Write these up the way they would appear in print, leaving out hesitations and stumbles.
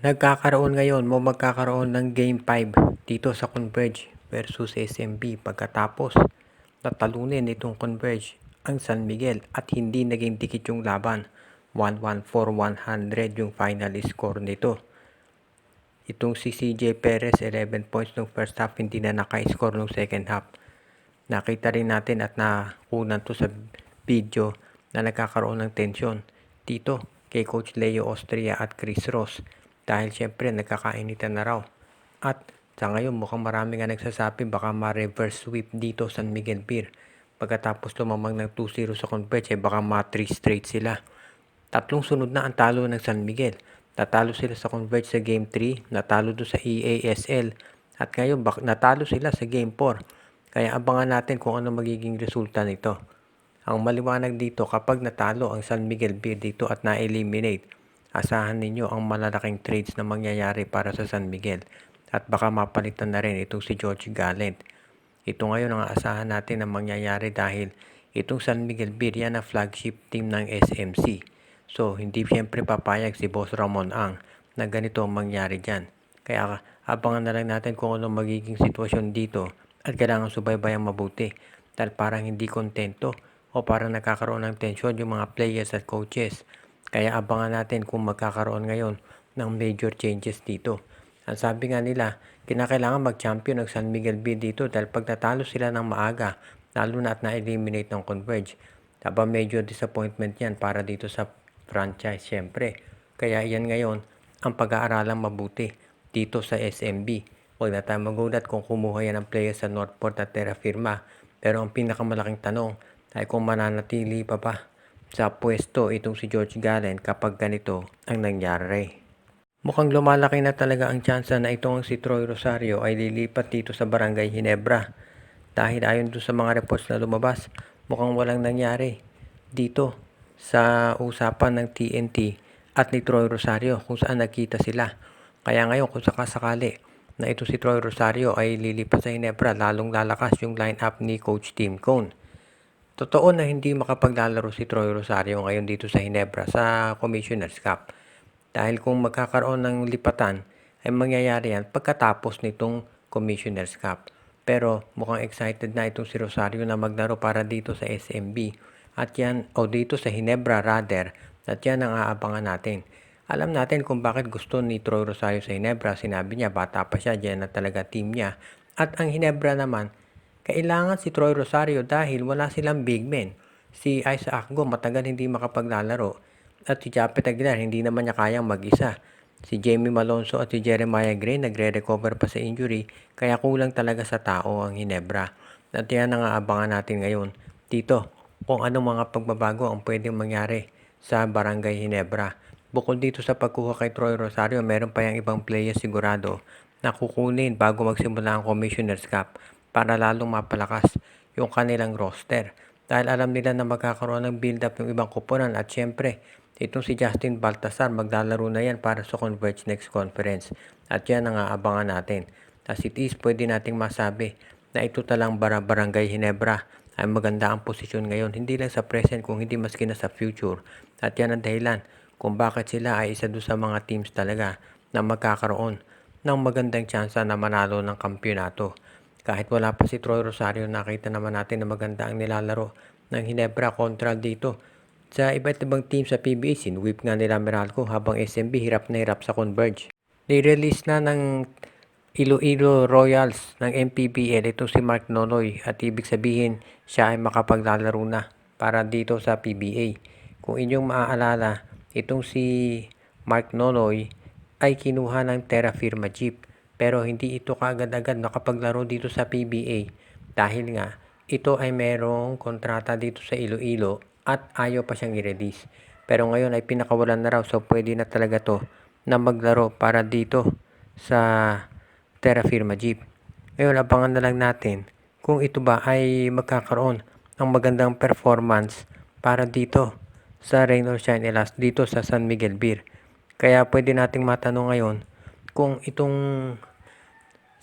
Nagkakaroon ngayon magkakaroon ng Game 5 dito sa Converge versus SMB pagkatapos natalunin itong Converge ang San Miguel at hindi naging dikit yung laban. 114-100 yung final score nito. Itong si CJ Perez 11 points nung first half, hindi na naka-score nung second half. Nakita rin natin at nakunan to sa video na nagkakaroon ng tensyon dito kay Coach Leo Austria at Chris Ross dahil syempre nagkakainitan na raw. At sa ngayon mukhang marami nga nagsasabi baka ma-reverse sweep dito San Miguel Beer. Pagkatapos tumamang ng 2-0 sa Converge baka ma-3 straight sila. Tatlong sunod na ang talo ng San Miguel. Natalo sila sa Converge sa Game 3, natalo doon sa EASL, at ngayon natalo sila sa Game 4. Kaya abangan natin kung ano magiging resulta nito. Ang maliwanag dito, kapag natalo ang San Miguel Beer dito at na-eliminate, asahan ninyo ang malalaking trades na mangyayari para sa San Miguel. At baka mapalitan na rin itong si George Gallant. Ito ngayon ang asahan natin na mangyayari dahil itong San Miguel Beer yan ang flagship team ng SMC. So, hindi siyempre papayag si Boss Ramon Ang na ganito ang mangyari dyan. Kaya abangan na lang natin kung ano magiging sitwasyon dito at kailangan subaybayan mabuti dahil parang hindi kontento o parang nakakaroon ng tensyon yung mga players at coaches. Kaya abangan natin kung magkakaroon ngayon ng major changes dito. Ang sabi nga nila, kinakailangan mag-champion ng San Miguel Beer dito dahil pag natalo sila ng maaga, lalo na at na-eliminate ng Converge. Aba major disappointment yan para dito sa franchise syempre. Kaya yan ngayon ang pag-aaralang mabuti dito sa SMB. Huwag na tayo magulat kung kumuha yan ng player sa Northport at Terra Firma. Pero ang pinakamalaking tanong ay kung mananatili pa ba sa pwesto itong si George Gallant kapag ganito ang nangyari. Mukhang lumalaki na talaga ang tsansa na itong si Troy Rosario ay lilipat dito sa Barangay Ginebra. Dahil ayon doon sa mga reports na lumabas, mukhang walang nangyari dito sa usapan ng TNT at ni Troy Rosario kung saan nagkita sila. Kaya ngayon kung sakasakali na ito si Troy Rosario ay lilipat sa Ginebra, lalong lalakas yung lineup ni Coach Tim Cone. Totoo na hindi makapaglalaro si Troy Rosario ngayon dito sa Ginebra sa Commissioner's Cup. Dahil kung magkakaroon ng lipatan ay mangyayari yan pagkatapos nitong Commissioner's Cup. Pero mukhang excited na itong si Rosario na maglaro para dito sa SMB. At yan, o dito sa Ginebra rather, at yan ang aabangan natin. Alam natin kung bakit gusto ni Troy Rosario sa Ginebra. Sinabi niya, bata pa siya, dyan na talaga team niya. At ang Ginebra naman, kailangan si Troy Rosario dahil wala silang big men. Si Isaac Go matagal hindi makapaglalaro. At si Japet Aguilar, hindi naman niya kayang mag-isa. Si Jamie Malonzo at si Jeremiah Gray nagre-recover pa sa injury, kaya kulang talaga sa tao ang Ginebra. At yan ang aabangan natin ngayon dito kung anong mga pagbabago ang pwedeng mangyari sa Barangay Ginebra. Bukod dito sa pagkuha kay Troy Rosario, meron pa yung ibang players sigurado na kukunin bago magsimula ang Commissioner's Cup para lalong mapalakas yung kanilang roster. Dahil alam nila na magkakaroon ng build-up ng ibang kupunan at syempre, itong si Justin Baltasar maglalaro na yan para sa Converge next conference. At yan ang aabangan natin. As it is, pwede nating masabi na ito talang Barangay Ginebra ay maganda ang posisyon ngayon. Hindi lang sa present kung hindi maski na sa future. At yan ang dahilan kung bakit sila ay isa doon sa mga teams talaga na magkakaroon ng magandang tsansa na manalo ng kampyonato. Kahit wala pa si Troy Rosario, nakita naman natin na maganda ang nilalaro ng Ginebra kontra dito sa iba't ibang team sa PBA. Sinwip nga nila Meralco habang SMB hirap na hirap sa Converge. Ni-release na ng Iloilo Royals ng MPBL itong si Mark Nonoy at ibig sabihin siya ay makapaglalaro na para dito sa PBA. Kung inyong maaalala, itong si Mark Nonoy ay kinuha ng Terra Firma Jeep pero hindi ito kaagad-agad nakapaglaro dito sa PBA dahil nga ito ay merong kontrata dito sa Iloilo at ayaw pa siyang i-release. Pero ngayon ay pinakawalan na raw, so pwede na talaga to na maglaro para dito sa Terra Firma Jeep. Ngayon abangan na lang natin kung ito ba ay magkakaroon ng magandang performance para dito sa Rain or Shine Elas dito sa San Miguel Beer. Kaya pwede nating matanong ngayon kung itong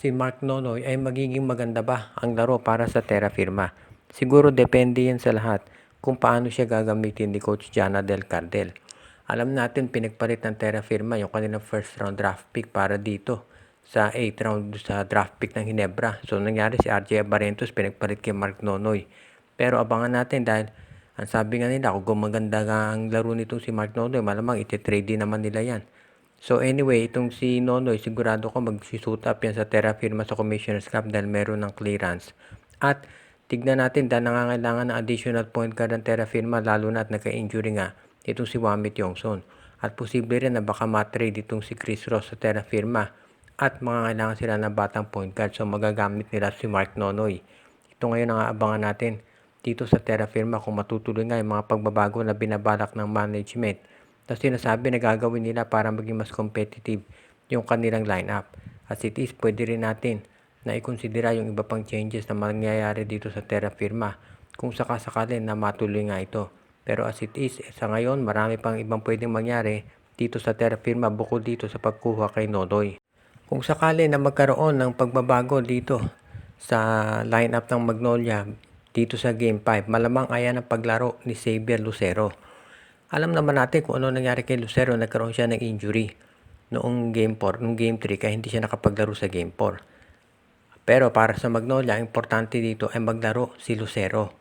si Mark Nonoy ay magiging maganda ba ang laro para sa Terra Firma. Siguro depende yan sa lahat kung paano siya gagamitin ni Coach Jana Del Cardel. Alam natin pinagpalit ng Terra Firma yung kanilang first round draft pick para dito sa 8th round sa draft pick ng Ginebra. So nangyari si RJ Barrientos pinagpalit kay Mark Nonoy. Pero abangan natin dahil ang sabi nga nila kung gumaganda ang laro nitong si Mark Nonoy, malamang iti-trade din naman nila yan. So anyway, itong si Nonoy, sigurado ko mag-suit up yan sa Terra Firma sa Commissioner's Cup dahil meron ng clearance. At tignan natin dahil nangangailangan ng additional point guard ng Terra Firma lalo na at nagka-injury nga itong si Wamit Yongson. At posible rin na baka matrade itong si Chris Ross sa Terra Firma at mangangailangan sila ng batang point guard so magagamit nila si Mark Nonoy. Ito ngayon ang aabangan natin dito sa Terra Firma kung matutuloy nga yung mga pagbabago na binabalak ng management na sinasabi na gagawin nila para maging mas competitive yung kanilang lineup. As it is, pwede rin natin na ikonsidera yung iba pang changes na mangyayari dito sa Terra Firma kung sakasakali na matuloy nga ito. Pero as it is, sa ngayon, marami pang ibang pwedeng mangyari dito sa Terra Firma bukod dito sa pagkuha kay Nonoy. Kung sakali na magkaroon ng pagbabago dito sa lineup ng Magnolia dito sa Game 5, malamang ayan ang paglaro ni Xavier Lucero. Alam naman natin kung ano nangyari kay Lucero, nagkaroon siya ng injury noong Game 4, noong Game 3 kaya hindi siya nakapaglaro sa Game 4. Pero para sa Magnolia, importante dito ay maglaro si Lucero.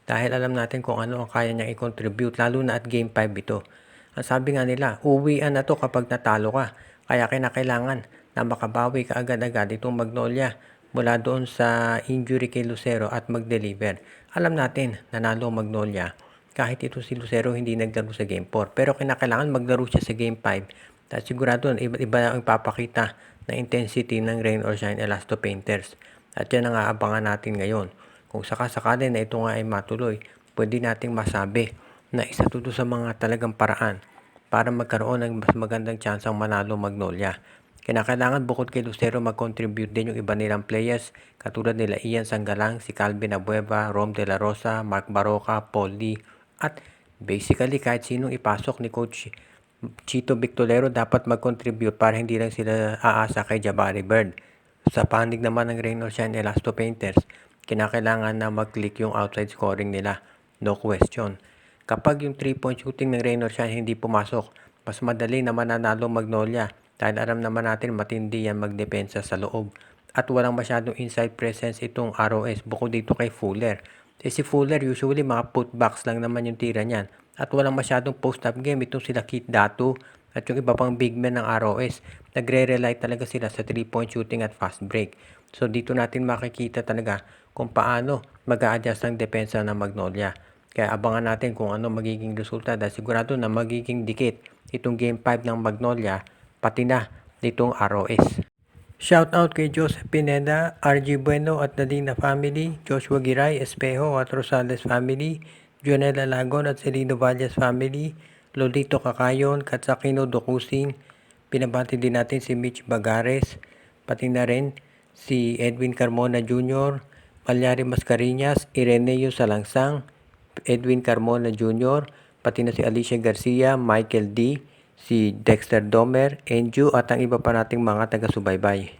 Dahil alam natin kung ano ang kaya niyang i-contribute, lalo na at Game 5 ito. Ang sabi nga nila, uwian na to kapag natalo ka. Kaya kinakailangan na makabawi ka agad-agad itong Magnolia mula doon sa injury kay Lucero at mag-deliver. Alam natin, nanalo Magnolia. Kahit ito si Lucero hindi naglaro sa Game 4. Pero kinakailangan maglaro siya sa Game 5. Dahil sigurado iba ang ipapakita na intensity ng Rain or Shine Elasto Painters. At yan ang aabangan natin ngayon. Kung sakasakali na ito nga ay matuloy, pwede nating masabi na isa to sa mga talagang paraan para magkaroon ng mas magandang tsansang manalo Magnolia. Kinakailangan bukod kay Lucero mag-contribute din yung iba nilang players katulad nila Ian Sangalang, si Calvin Abueva, Rom De La Rosa, Mark Baroca, Paul Lee at basically kahit sinong ipasok ni Coach Chito Victolero dapat mag-contribute para hindi lang sila aasa kay Jabari Bird. Sa panig naman ng Rain or Shine Elasto Painters, kinakailangan na mag-click yung outside scoring nila. No question. Kapag yung 3-point shooting ng Rain or Shine hindi pumasok, mas madali na mananalo Magnolia dahil alam naman natin matindi yan magdepensa sa loob. At walang masyadong inside presence itong ROS bukod dito kay Fuller. Si Fuller usually mga putbacks lang naman yung tira niyan. At walang masyadong post-up game itong sila Kit Datu at yung iba pang big men ng ROS. Nagre-rely talaga sila sa 3-point shooting at fast break. So dito natin makikita talaga kung paano mag-a-adjust ang depensa ng Magnolia. Kaya abangan natin kung ano magiging resulta dahil sigurado na magiging dikit itong Game 5 ng Magnolia pati na ditong ROS. Shout out kay Joseph Pineda, RG Bueno at Nadina family, Joshua Giray, Espejo at Rosales family, Jonel Alagon at Celino Valles family, Lolito Kakayon, Katsakino Dokusing, pinabati din natin si Mitch Bagares, pati na rin si Edwin Carmona Jr., Malyari Mascarinas, Ireneo Salangsang, Edwin Carmona Jr., pati na si Alicia Garcia, Michael D., si Dexter Domer, Enju at ang iba pa nating mga taga-subaybay.